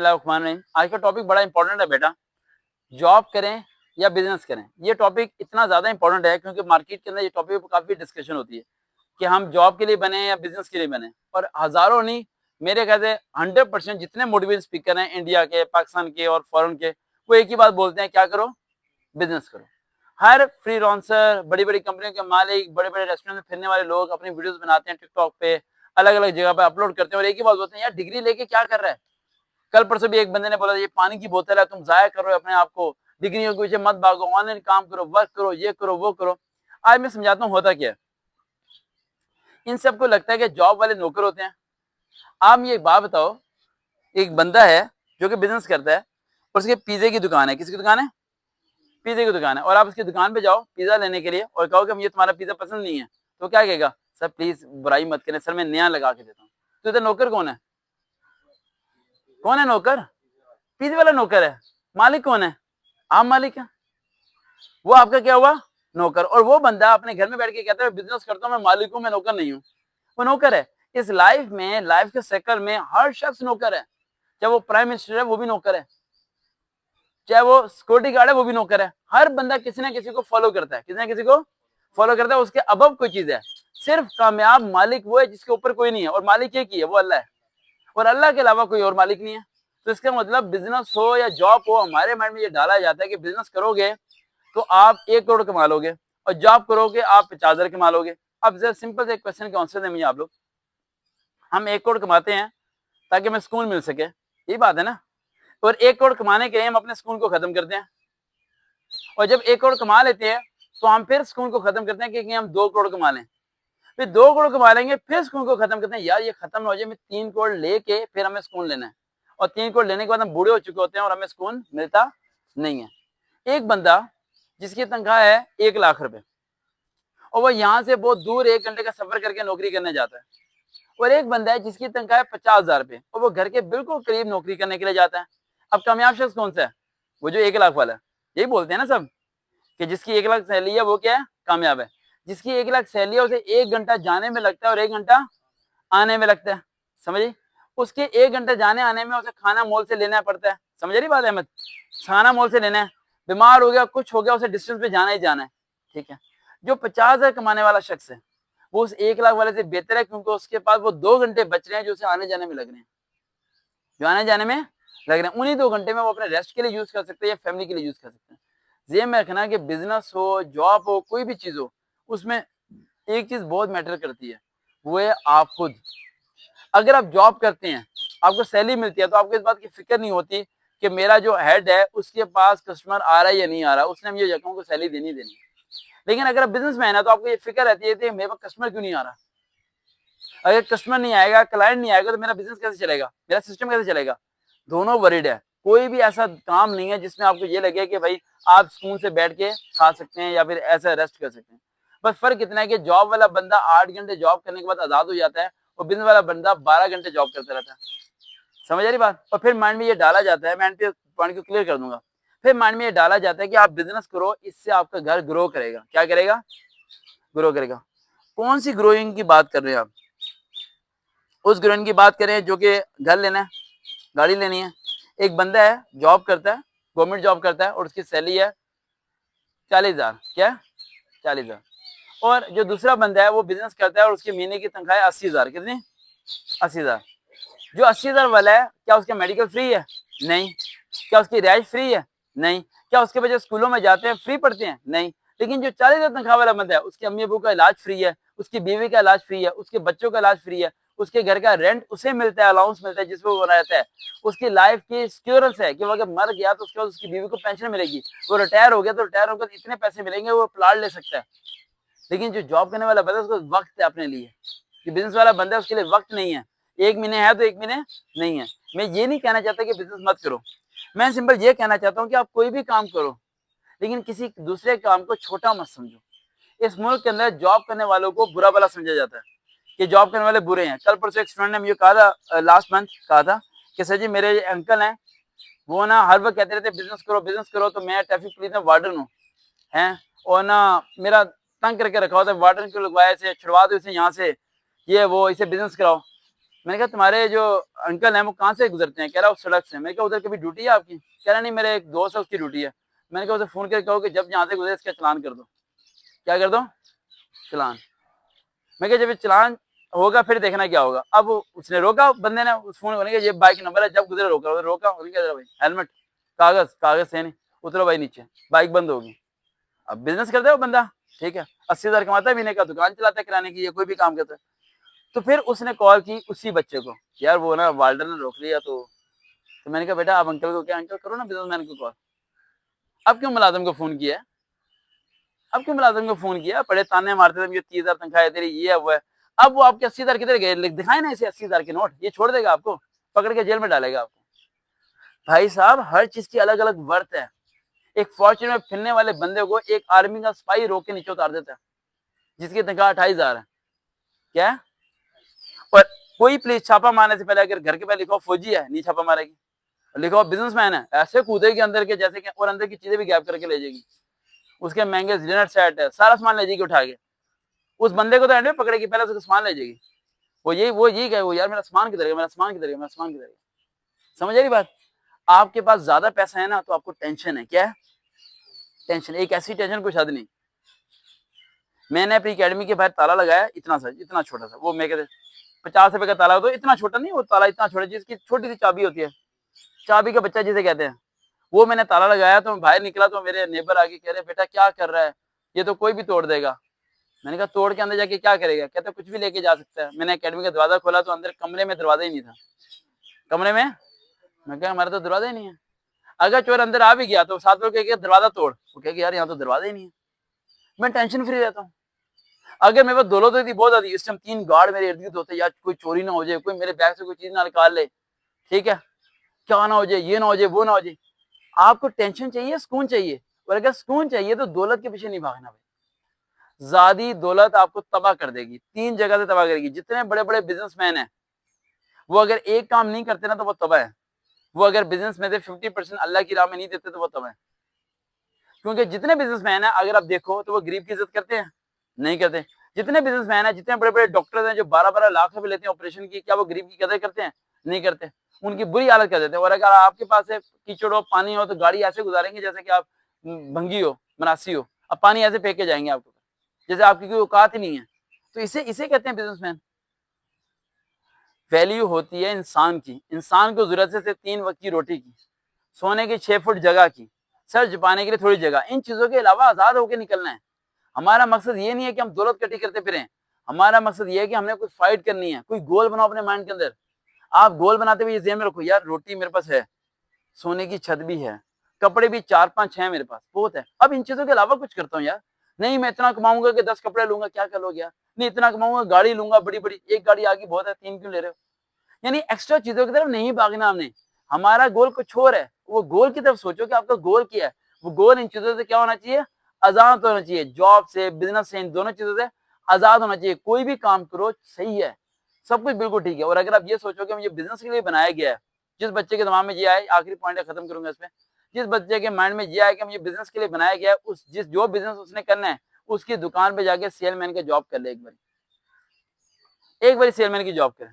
आज का टॉपिक बड़ा इंपॉर्टेंट है बेटा। जॉब करें या बिजनेस करें, ये टॉपिक इतना ज्यादा इंपॉर्टेंट है क्योंकि मार्केट के अंदर ये टॉपिक पर काफी डिस्कशन होती है कि हम जॉब के लिए बने या बिजनेस के लिए बने। और हजारों नहीं, मेरे ख्याल से 100% जितने मोटिवेशन स्पीकर हैं इंडिया के, पाकिस्तान के और फॉरेन के, वो एक ही बात बोलते हैं, क्या करो, बिजनेस करो। हर फ्रीलांसर, बड़ी बड़ी कंपनियों के मालिक, बड़े बड़े रेस्टोरेंट में फिरने वाले लोग अपनी वीडियोस बनाते हैं टिकटॉक पे, अलग अलग जगह पे अपलोड करते हैं और एक ही बात बोलते हैं, यार डिग्री लेके क्या कर रहा है। कल परसों भी एक बंदे ने बोला, ये पानी की बोतल है, तुम जाया कर रहे हो अपने आप को, डिग्रियों के पीछे मत भागो, ऑनलाइन काम करो, वर्क करो, ये करो वो करो। आज मैं समझाता हूँ होता क्या है। इन सबको लगता है कि जॉब वाले नौकर होते हैं। आप ये बात बताओ, एक बंदा है जो कि बिजनेस करता है और उसके पिज्जे की दुकान है। किसकी दुकान है? पिज्जे की दुकान है। और आप उसकी दुकान पे जाओ पिज्जा लेने के लिए और कहो कि मुझे तुम्हारा पिज्जा पसंद नहीं है, तो क्या कहेगा? सर प्लीज बुराई मत करें सर, मैं नया लगा के देता हूँ। तो इधर नौकर कौन है? कौन है नौकर? पिज्जे वाला नौकर है। मालिक कौन है? आप मालिक है। वो आपका क्या हुआ? नौकर। और वो बंदा अपने घर में बैठ के कहता है बिजनेस करता हूं, मैं मालिक हूं, मैं नौकर नहीं हूं। वो नौकर है। इस लाइफ में, लाइफ के सर्कल में हर शख्स नौकर है। चाहे वो प्राइम मिनिस्टर है वो भी नौकर है, चाहे वो सिक्योरिटी गार्ड है वो भी नौकर है। हर बंदा किसी ना किसी को फॉलो करता है, किसी ना किसी को फॉलो करता है। उसके अबव कोई चीज है। सिर्फ कामयाब मालिक वो है जिसके ऊपर कोई नहीं है, और मालिक एक ही है, वो अल्लाह है। और अल्लाह के अलावा कोई और मालिक नहीं है। तो इसका मतलब बिजनेस हो या जॉब हो, हमारे माइंड में ये डाला जाता है कि बिजनेस करोगे तो आप 1 करोड़ कमा लोगे और जॉब करोगे आप 50,000 कमा लोगे। अब जरा सिंपल से एक क्वेश्चन का आंसर दें मुझे आप लोग। हम 1 करोड़ कमाते हैं ताकि हमें सुकून मिल सके, यही बात है ना। और 1 करोड़ कमाने के लिए हम अपने सुकून को खत्म करते हैं। और जब 1 करोड़ कमा लेते हैं तो हम फिर सुकून को खत्म करते हैं कि हम 2 करोड़ कमा लें। फिर 2 करोड़ कमा लेंगे, फिर सुकून को खत्म करते हैं, यार ये खत्म हो जाए, मैं 3 करोड़ लेके फिर हमें सुकून लेना है। और 3 करोड़ लेने के बाद हम बूढ़े हो चुके होते हैं और हमें सुकून मिलता नहीं है। एक बंदा जिसकी तनख्वाह है 1 लाख रुपए और वो यहाँ से बहुत दूर 1 घंटे का सफर करके नौकरी करने जाता है। और एक बंदा है जिसकी तनख्वाह है 50,000 रुपए और वो घर के बिल्कुल करीब नौकरी करने के लिए जाता है। अब कामयाब शख्स कौन सा है? वो जो 1 लाख वाला है। यही बोलते हैं ना सब कि जिसकी 1 लाख सैलरी है वो क्या है? कामयाब है। जिसकी 1 लाख सैलरी है उसे 1 घंटा जाने में लगता है और 1 घंटा आने में लगता है। समझिए, उसके 1 घंटा जाने आने में उसे खाना मॉल से लेना पड़ता है। समझ रही बात अहमद? खाना मॉल से लेना है, बीमार हो गया, कुछ हो गया, उसे डिस्टेंस पे जाना ही जाना है। ठीक है। जो 50,000 कमाने वाला शख्स है वो उस 1 लाख वाले से बेहतर है, क्योंकि उसके पास वो 2 घंटे बच रहे हैं जो उसे आने जाने में लग रहे हैं, जो आने जाने में लग रहे हैं। उन्हीं 2 घंटे में वो अपने रेस्ट के लिए यूज कर सकते हैं या फैमिली के लिए यूज कर सकते हैं। ये मैं रखना कि बिजनेस हो, जॉब हो, कोई भी चीज हो, उसमें एक चीज बहुत मैटर करती है, वो है आप खुद। अगर आप जॉब करते हैं, आपको सैलरी मिलती है, तो आपको इस बात की फिक्र नहीं होती कि मेरा जो हेड है उसके पास कस्टमर आ रहा है या नहीं आ रहा, उसने मुझे जगहों को सैलरी देनी देनी। लेकिन अगर आप बिजनेसमैन है तो आपको ये फिक्र रहती है कि मेरे पास कस्टमर क्यों नहीं आ रहा। अगर कस्टमर नहीं आएगा, क्लाइंट नहीं आएगा, तो मेरा बिजनेस कैसे चलेगा, मेरा सिस्टम कैसे चलेगा। दोनों वरीड है। कोई भी ऐसा काम नहीं है जिसमें आपको ये लगे कि भाई आप सुकून से बैठ के खा सकते हैं या फिर ऐसा रेस्ट कर सकते हैं। बस फर्क इतना है कि जॉब वाला बंदा 8 घंटे जॉब करने के बाद आजाद हो जाता है और बिजनेस वाला बंदा 12 घंटे जॉब करता रहता है। समझ आ रही बात? और फिर माइंड में ये डाला जाता है, मैं पॉइंट को क्लियर कर दूंगा। फिर माइंड में ये डाला जाता है कि आप बिजनेस करो, इससे आपका घर ग्रो करेगा। क्या करेगा? ग्रो करेगा। कौन सी ग्रोइंग की बात कर रहे हैं आप? उस ग्रोइंग की बात करें जो कि घर लेना है, गाड़ी लेनी है। एक बंदा है, जॉब करता है, गवर्नमेंट जॉब करता है और उसकी सैलरी है 40,000। क्या? 40,000। और जो दूसरा बंदा है वो बिजनेस करता है और उसकी महीने की तनख्वाह है 80,000। कितनी? 80,000। जो 80,000 वाला है, क्या उसका मेडिकल फ्री है? नहीं। क्या उसकी रिहाइश फ्री है? नहीं। क्या उसके बच्चे स्कूलों में जाते हैं, फ्री पढ़ते हैं? नहीं। लेकिन जो 40,000 तनख्वाह वाला बंदा है, उसके अम्मी अबू का इलाज फ्री है, उसकी बीवी का इलाज फ्री है, उसके बच्चों का इलाज फ्री है, उसके घर का रेंट उसे मिलता है, अलाउंस मिलता है जिसमें वो रहता है, उसकी लाइफ की सिक्योरेंस है कि वो अगर मर गया तो उसके बाद उसकी बीवी को पेंशन मिलेगी, वो रिटायर हो गया तो रिटायर होकर इतने पैसे मिलेंगे, वो प्लाट ले सकता है। लेकिन जो जॉब करने वाला बंदा है उसको वक्त है अपने लिए। जो बिजनेस वाला बंदा है उसके लिए वक्त नहीं है। 1 महीने है तो 1 महीने नहीं है। मैं ये नहीं कहना चाहता कि बिजनेस मत करो, मैं सिंपल ये कहना चाहता हूँ कि आप कोई भी काम करो लेकिन किसी दूसरे काम को छोटा मत समझो। इस मुल्क के अंदर जॉब करने वालों को बुरा भला समझा जाता है कि जॉब करने वाले बुरे हैं। कल परसों एक स्टूडेंट ने मुझे कहा था, लास्ट मंथ कहा था कि सर जी मेरे अंकल हैं, वो ना हर वक्त कहते रहते बिजनेस करो, तो मैं ट्रैफिक पुलिस में वार्डन हूँ हैं, और ना मेरा तंग करके रखा होता है, वार्डन क्यों लगवाया, इसे छुड़वा दो इसे यहाँ से, ये वो, इसे बिजनेस कराओ। मैंने कहा तुम्हारे जो अंकल हैं वो कहाँ से गुजरते हैं? कह रहा उस सड़क से। मैंने कहा उधर कभी ड्यूटी है आपकी? कह रहा नहीं, मेरे एक दोस्त है उसकी ड्यूटी है। मैंने कहा उसे फोन करके कहो कि जब यहाँ से गुजरे इसका चालान कर दो। क्या कर दो? चालान। मैं कहा जब ये चालान होगा फिर देखना क्या होगा। अब उसने रोका, बंदे ने उस फोन करने के, ये बाइक नंबर है, जब गुजरे रोका, रोका भाई हेलमेट, कागज, कागज से नहीं, उतरो भाई नीचे, बाइक बंद होगी। अब बिजनेस करता है वो बंदा, ठीक है, 80,000 कमाता है महीने का, दुकान चलाता है किराने की, या कोई भी काम करता है। तो फिर उसने कॉल की उसी बच्चे को, यार वो ना वार्डन ने रोक लिया। तो मैंने कहा बेटा आप अंकल को क्या, अंकल करो ना बिजनेसमैन को कॉल। अब क्यों मुलाजिम को फोन किया है? अब क्यों मुलाजिम को फोन किया? बड़े ताने मारते थे, 30,000 तनख्वाह है तेरी, ये है वो है। अब वो आपके 80,000 किधर गए? दिखाए ना इसे 80,000 के नोट, ये छोड़ देगा आपको, पकड़ के जेल में डालेगा आपको। भाई साहब हर चीज की अलग अलग वर्थ है। एक फॉर्च्यून में फिरने वाले बंदे को एक आर्मी का सिपाही रोक के नीचे उतार देता है, जिसकी तनख्वाह 28,000 है। क्या? और कोई पुलिस छापा मारने से पहले अगर घर के पहले लिखो फौजी है, नहीं छापा मारेगी। लिखो बिजनेसमैन है, ऐसे कूदेगी अंदर के जैसे कि, और अंदर की चीजें भी गैप करके ले जाएगी। उसके महंगे डिनर सेट है, सारा सामान ले जाएगी उठा के। उस बंदे को तो एंड में पकड़ेगी, पहले उसका सामान ले जाएगी। वो यही कहे, वो यार मेरा सामान किधर है, मेरा सामान किधर है, मेरा सामान किधर है। समझ आ रही बात? आपके पास ज्यादा पैसा है ना तो आपको टेंशन है। क्या है? टेंशन। एक ऐसी टेंशन कुछ हद नहीं। मैंने अपनी अकेडमी के बाहर ताला लगाया, इतना सा, इतना छोटा सा, वो मैं कहते 50 रुपए का ताला, तो इतना छोटा नहीं, वो ताला इतना छोटा जिसकी छोटी सी चाबी होती है, चाबी का बच्चा जिसे कहते हैं। वो मैंने ताला लगाया, तो मैं बाहर निकला तो मेरे नेबर आके कह रहे बेटा क्या कर रहा है, ये तो कोई भी तोड़ देगा। मैंने कहा तोड़ के अंदर जाके क्या करेगा? कहते कुछ भी लेके जा सकता है। मैंने अकेडमी का दरवाजा खोला तो अंदर कमरे में दरवाजा ही नहीं था। कमरे में, मैं कहा हमारा तो दरवाजा ही नहीं है। अगर चोर अंदर आ भी गया तो साथ में कहेगा दरवाजा तोड़, वो कहेगा यार यहाँ तो दरवाजा ही नहीं है। मैं टेंशन फ्री रहता हूँ। अगर मेरे पास दौलत होती बहुत आती, इस टाइम 3 गार्ड मेरे इर्द गिर्द होते, यार कोई चोरी ना हो जाए, कोई मेरे बैग से कोई चीज ना निकाल ले, ठीक है, क्या ना हो जाए, ये ना हो जाए, वो ना हो जाए। आपको टेंशन चाहिए, सुकून चाहिए, और अगर सुकून चाहिए तो दौलत के पीछे नहीं भागना भाई। ज्यादा दौलत आपको तबाह कर देगी, 3 जगह से तबाह करेगी। जितने बड़े बड़े बिजनेसमैन हैं वो अगर एक काम नहीं करते ना तो वो तबाह है। वो अगर बिजनेस में से 50% अल्लाह की राह में नहीं देते तो वो तबाह है। क्योंकि जितने बिजनेसमैन हैं अगर आप देखो तो वो गरीब की इज्जत करते हैं? नहीं करते। जितने बिजनेसमैन हैं, जितने बड़े बड़े डॉक्टर हैं जो 12-12 लाख रुपए लेते हैं ऑपरेशन की, क्या वो गरीब की कदर करते हैं? नहीं करते। उनकी बुरी हालत कर देते हैं। और अगर आपके पास कीचड़ हो, पानी हो, तो गाड़ी ऐसे गुजारेंगे जैसे कि आप भंगी हो, मनासी हो। अब पानी ऐसे फेंक के जाएंगे आपको, जैसे आपकी कोई औकात ही नहीं है। तो इसे कहते हैं बिजनेसमैन। वैल्यू होती है इंसान की। इंसान को जरूरत है 3 वक्त की रोटी की, सोने की 6 फुट जगह की, सर छुपाने के लिए थोड़ी जगह। इन चीजों के अलावा आजाद होकर निकलना है। हमारा मकसद ये नहीं है कि हम दौलत इकट्ठी करते फिरें। हमारा मकसद ये है कि हमने कोई फाइट करनी है। कोई गोल बनाओ अपने माइंड के अंदर। आप गोल बनाते हुए ये ध्यान में रखो, यार रोटी मेरे पास है, सोने की छत भी है, कपड़े भी 4-5 है मेरे पास, बहुत है। अब इन चीजों के अलावा कुछ करता हूँ यार। नहीं मैं इतना कमाऊंगा कि 10 कपड़े लूंगा, क्या कर लोगे यार? नहीं इतना कमाऊंगा गाड़ी लूंगा बड़ी बड़ी, एक गाड़ी आगे बहुत है, 3 क्यों ले रहे हो? यानी एक्स्ट्रा चीजों की तरफ नहीं भागना हमने। हमारा गोल कुछ और है। वो गोल की तरफ सोचो कि आपका गोल क्या है। वो गोल इन चीजों से क्या होना चाहिए? आजाद होना चाहिए। जॉब से, बिजनेस से, इन दोनों चीजों से आजाद होना चाहिए। कोई भी काम करो सही है, सब कुछ बिल्कुल ठीक है। और अगर आप ये सोचो कि मुझे बिजनेस के लिए बनाया गया है, जिस बच्चे के दिमाग में ये आए, आखिरी पॉइंट खत्म करूंगा इसमें, जिस बच्चे के माइंड में ये आए कि मुझे बिजनेस के लिए बनाया गया है, उस जो बिजनेस उसने करना है, उसकी दुकान पे जाके सेलमैन का जॉब कर ले। एक बार सेलमैन की जॉब करे।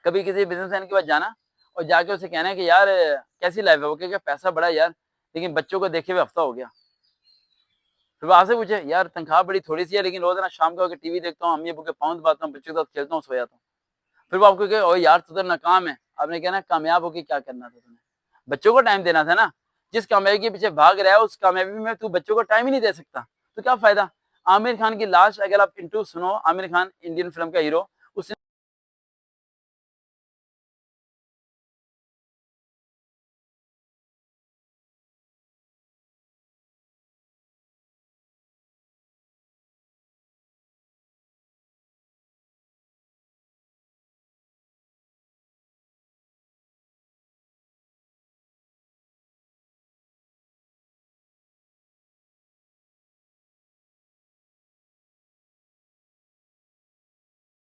कभी किसी बिजनेसमैन के पास जाना और जाके उसे कहना है कि यार कैसी लाइफ है? वो कहेगा पैसा बड़ा है यार, लेकिन बच्चों को देखे हुए हफ्ता हो गया। फिर वो आपसे पूछे यार तनख्वाह बड़ी थोड़ी सी है, लेकिन रोज ना शाम को आके टीवी देखता हूँ, अम्मी अबू के पाँव दबाता हूँ, बच्चों के साथ खेलता हूँ, सो जाता हूँ। फिर वो आपको कहे ओ यार तू तो नाकाम है। आपने कहना कामयाब होके क्या करना था तुम्हें? बच्चों को टाइम देना था ना। जिस कामयाबी के पीछे भाग रहा है उस कामयाबी में तू बच्चों को टाइम ही नहीं दे सकता, तो क्या फायदा? आमिर खान की लाश, अगर आप इंटरव्यू सुनो, आमिर खान इंडियन फिल्म का हीरो,